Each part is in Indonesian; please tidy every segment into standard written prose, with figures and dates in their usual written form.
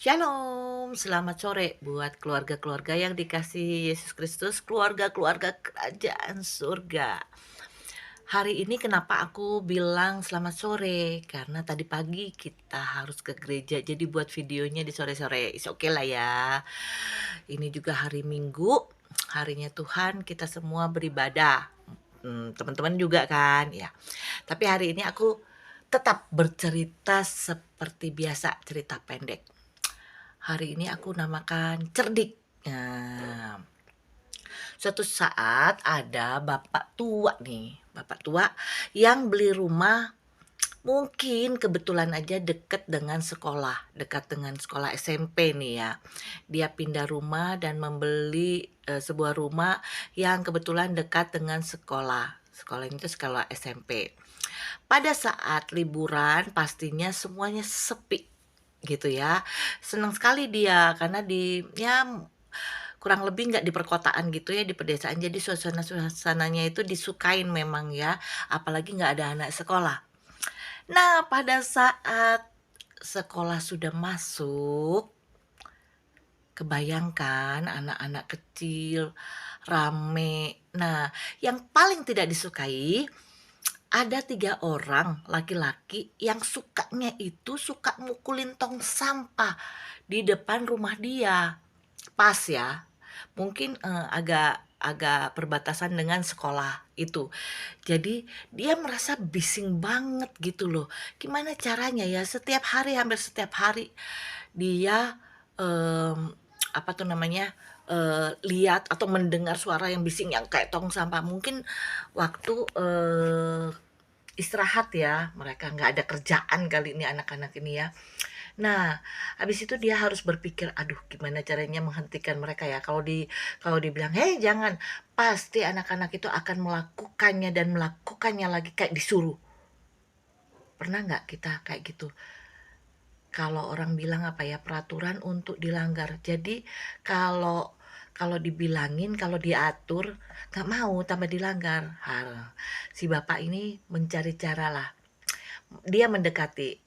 Shalom, selamat sore buat keluarga-keluarga yang dikasihi Yesus Kristus, keluarga-keluarga kerajaan surga. Hari ini kenapa aku bilang selamat sore? Karena tadi pagi kita harus ke gereja, jadi buat videonya di sore-sore. Is oke lah ya. Ini juga hari Minggu, harinya Tuhan, kita semua beribadah. Teman-teman juga kan, ya. Tapi hari ini aku tetap bercerita seperti biasa, cerita pendek. Hari ini aku namakan cerdik. Nah, suatu saat ada bapak tua nih, bapak tua yang beli rumah mungkin kebetulan aja dekat dengan sekolah, dekat dengan sekolah SMP nih ya. Dia pindah rumah dan membeli sebuah rumah yang kebetulan dekat dengan sekolah. Sekolahnya itu sekolah SMP. Pada saat liburan pastinya semuanya sepi gitu ya. Senang sekali dia karena ya kurang lebih nggak di perkotaan gitu ya, di pedesaan. Jadi suasananya itu disukain memang ya, apalagi nggak ada anak sekolah. Nah, pada saat sekolah sudah masuk, kebayangkan anak-anak kecil, rame. Nah, yang paling tidak disukai ada 3 orang laki-laki yang suka mukulin tong sampah di depan rumah dia. Pas ya, mungkin, agak agak perbatasan dengan sekolah itu. Jadi dia merasa bising banget gitu loh. Gimana caranya ya, hampir setiap hari dia, apa tuh namanya, lihat atau mendengar suara yang bising yang kayak tong sampah. Mungkin waktu, istirahat ya, mereka nggak ada kerjaan kali ini anak-anak ini ya. Nah, habis itu dia harus berpikir, "Aduh gimana caranya menghentikan mereka ya?" Kalau dibilang, "Hei jangan!" Pasti anak-anak itu akan melakukannya dan melakukannya lagi kayak disuruh. Pernah nggak kita kayak gitu? Kalau orang bilang apa ya, peraturan untuk dilanggar. Jadi kalau kalau dibilangin, kalau diatur, nggak mau tambah dilanggar. Si bapak ini mencari cara lah. Dia mendekati,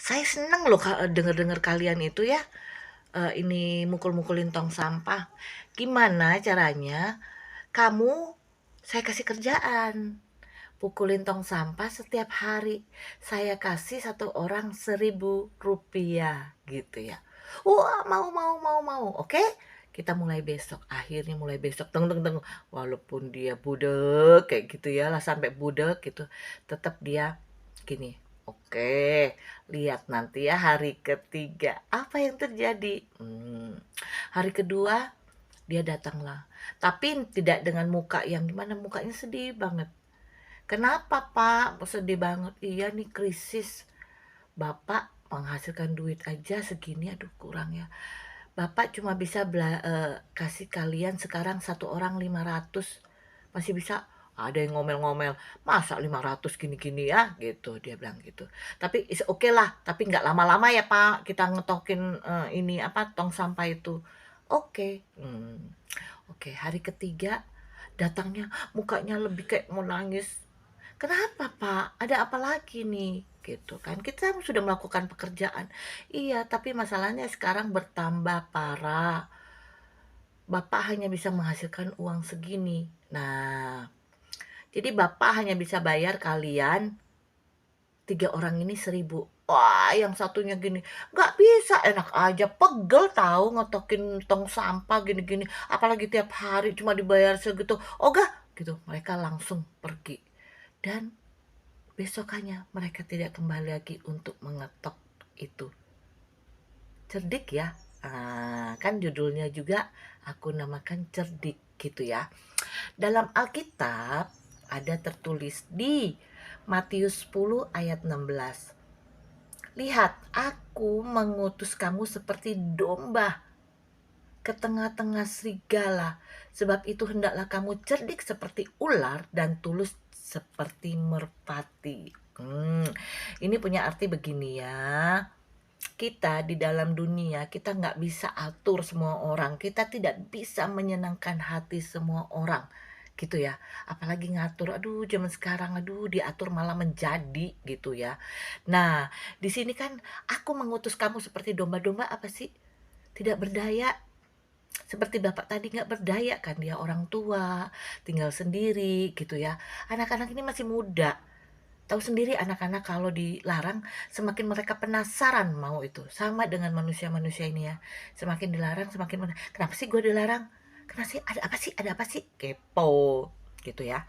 saya seneng loh denger-denger kalian itu ya, ini mukul-mukulin tong sampah. Gimana caranya kamu saya kasih kerjaan, pukulin tong sampah setiap hari. Saya kasih satu orang Rp1.000 gitu ya. Wah, mau. Oke, kita mulai besok. Akhirnya mulai besok. Teng. Walaupun dia budek kayak gitu ya lah sampai budek gitu, tetap dia gini. Oke, lihat nanti ya hari ketiga apa yang terjadi. Hari kedua dia datanglah, tapi tidak dengan muka yang gimana, mukanya sedih banget. "Kenapa Pak?" "Sedih banget." "Iya nih krisis. Bapak menghasilkan duit aja segini, aduh kurang ya. Bapak cuma bisa kasih kalian sekarang satu orang 500. Masih bisa." Ada yang ngomel-ngomel, "Masa 500 gini-gini ya?" Gitu, dia bilang gitu. "Tapi oke lah, tapi nggak lama-lama ya Pak, kita ngetokin, ini apa, tong sampah itu." "Oke." Oke, hari ketiga datangnya mukanya lebih kayak mau nangis. "Kenapa Pak? Ada apa lagi nih?" Gitu kan. Kita sudah melakukan pekerjaan. "Iya, tapi masalahnya sekarang bertambah parah. Bapak hanya bisa menghasilkan uang segini." Nah, jadi Bapak hanya bisa bayar kalian 3 orang ini 1.000. Wah, yang satunya gini, "Nggak bisa, enak aja, pegel tahu ngetokin tong sampah gini-gini, apalagi tiap hari cuma dibayar segitu, ogah," gitu. Mereka langsung pergi. Dan besokannya mereka tidak kembali lagi untuk mengetok itu. Cerdik ya. Kan judulnya juga aku namakan cerdik gitu ya. Dalam Alkitab ada tertulis di Matius 10 ayat 16. "Lihat, aku mengutus kamu seperti domba ke tengah-tengah serigala. Sebab itu hendaklah kamu cerdik seperti ular dan tulus seperti merpati." Ini punya arti begini ya. Kita di dalam dunia, kita nggak bisa atur semua orang. Kita tidak bisa menyenangkan hati semua orang. gitu ya. Apalagi ngatur, aduh zaman sekarang, aduh diatur malah menjadi gitu ya. Nah, di sini kan aku mengutus kamu seperti domba-domba apa sih? Tidak berdaya, seperti bapak tadi nggak berdaya kan, dia orang tua, tinggal sendiri gitu ya. Anak-anak ini masih muda, tahu sendiri anak-anak kalau dilarang semakin mereka penasaran mau itu. Sama dengan manusia-manusia ini ya, semakin dilarang semakin "Kenapa sih gue dilarang? Kenapa sih? Ada apa sih? Ada apa sih?" Kepo gitu ya.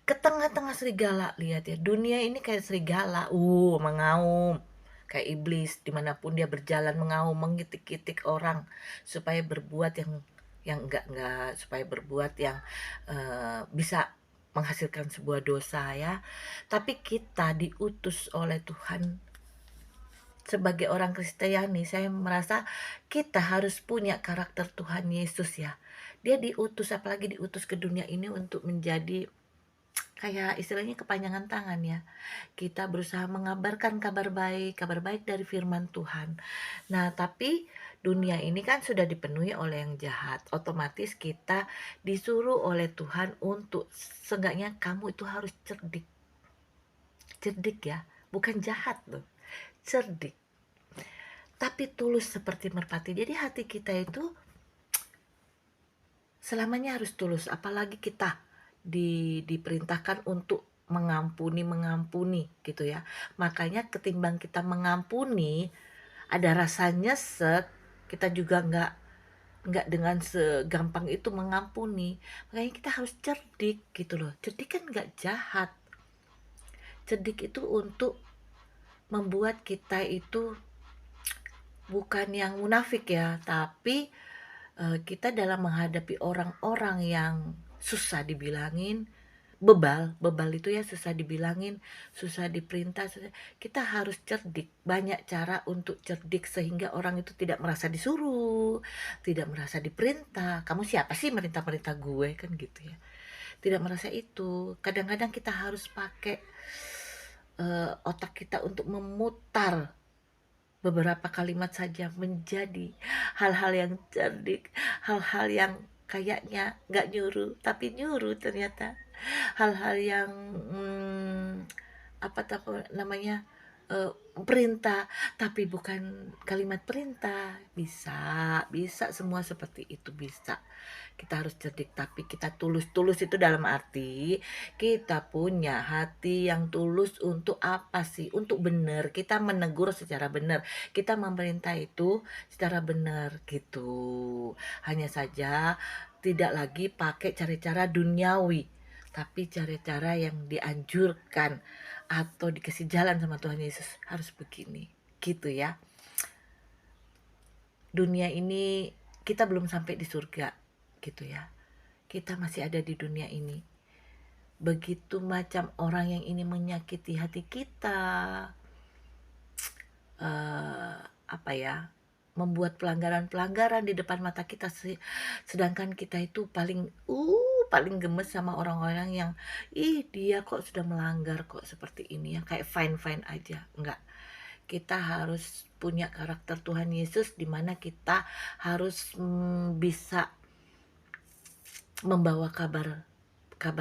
Ke tengah-tengah serigala, lihat ya, dunia ini kayak serigala, mengaum kayak iblis, dimanapun dia berjalan mengaum, mengitik-itik orang supaya berbuat yang enggak, supaya berbuat yang bisa menghasilkan sebuah dosa ya. Tapi kita diutus oleh Tuhan sebagai orang Kristiani, saya merasa kita harus punya karakter Tuhan Yesus ya. Dia diutus, apalagi diutus ke dunia ini untuk menjadi kayak istilahnya kepanjangan tangan ya. Kita berusaha mengabarkan kabar baik dari firman Tuhan. Nah, tapi dunia ini kan sudah dipenuhi oleh yang jahat. Otomatis kita disuruh oleh Tuhan untuk seenggaknya kamu itu harus cerdik. Cerdik ya, bukan jahat loh. Cerdik. Tapi tulus seperti merpati. Jadi hati kita itu selamanya harus tulus, apalagi kita diperintahkan untuk mengampuni gitu ya. Makanya ketimbang kita mengampuni ada rasa nyesek, kita juga nggak dengan segampang itu mengampuni. Makanya kita harus cerdik gitu loh. Cerdik kan nggak jahat. Cerdik itu untuk membuat kita itu bukan yang munafik ya, tapi kita dalam menghadapi orang-orang yang susah dibilangin, bebal itu ya, susah dibilangin, susah diperintah, kita harus cerdik. Banyak cara untuk cerdik sehingga orang itu tidak merasa disuruh, tidak merasa diperintah. Kamu siapa sih merintah-merintah gue, kan gitu ya. Tidak merasa itu. Kadang-kadang kita harus pakai otak kita untuk memutar beberapa kalimat saja menjadi hal-hal yang cerdik, hal-hal yang kayaknya nggak nyuruh tapi nyuruh ternyata, hal-hal yang apa namanya, perintah tapi bukan kalimat perintah. Bisa semua seperti itu bisa. Kita harus cerdik tapi kita tulus itu dalam arti kita punya hati yang tulus untuk apa sih? Untuk benar, kita menegur secara benar, kita memerintah itu secara benar gitu. Hanya saja tidak lagi pakai cara-cara duniawi, tapi cara-cara yang dianjurkan atau dikasih jalan sama Tuhan Yesus, harus begini gitu ya. Dunia ini kita belum sampai di surga gitu ya, kita masih ada di dunia ini. Begitu macam orang yang ini menyakiti hati kita, apa ya, membuat pelanggaran-pelanggaran di depan mata kita, sedangkan kita itu paling gemes sama orang-orang yang dia kok sudah melanggar kok seperti ini ya, kayak fine aja. Enggak, kita harus punya karakter Tuhan Yesus di mana kita harus bisa membawa kabar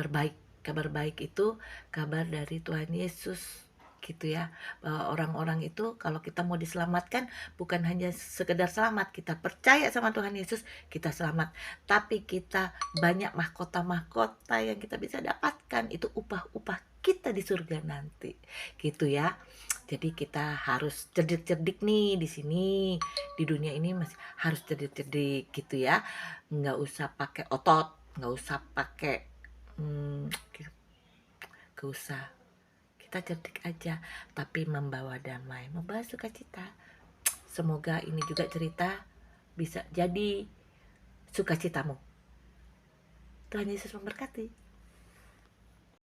baik. Kabar baik itu kabar dari Tuhan Yesus gitu ya, bahwa orang-orang itu kalau kita mau diselamatkan bukan hanya sekedar selamat, kita percaya sama Tuhan Yesus kita selamat, tapi kita banyak mahkota-mahkota yang kita bisa dapatkan, itu upah-upah kita di surga nanti gitu ya. Jadi kita harus cerdik-cerdik nih di sini, di dunia ini masih harus cerdik-cerdik gitu ya, nggak usah pakai otot, nggak usah pakai gak usah, kita cerdik aja tapi membawa damai, membawa sukacita. Semoga ini juga cerita bisa jadi sukacitamu. Tuhan Yesus memberkati.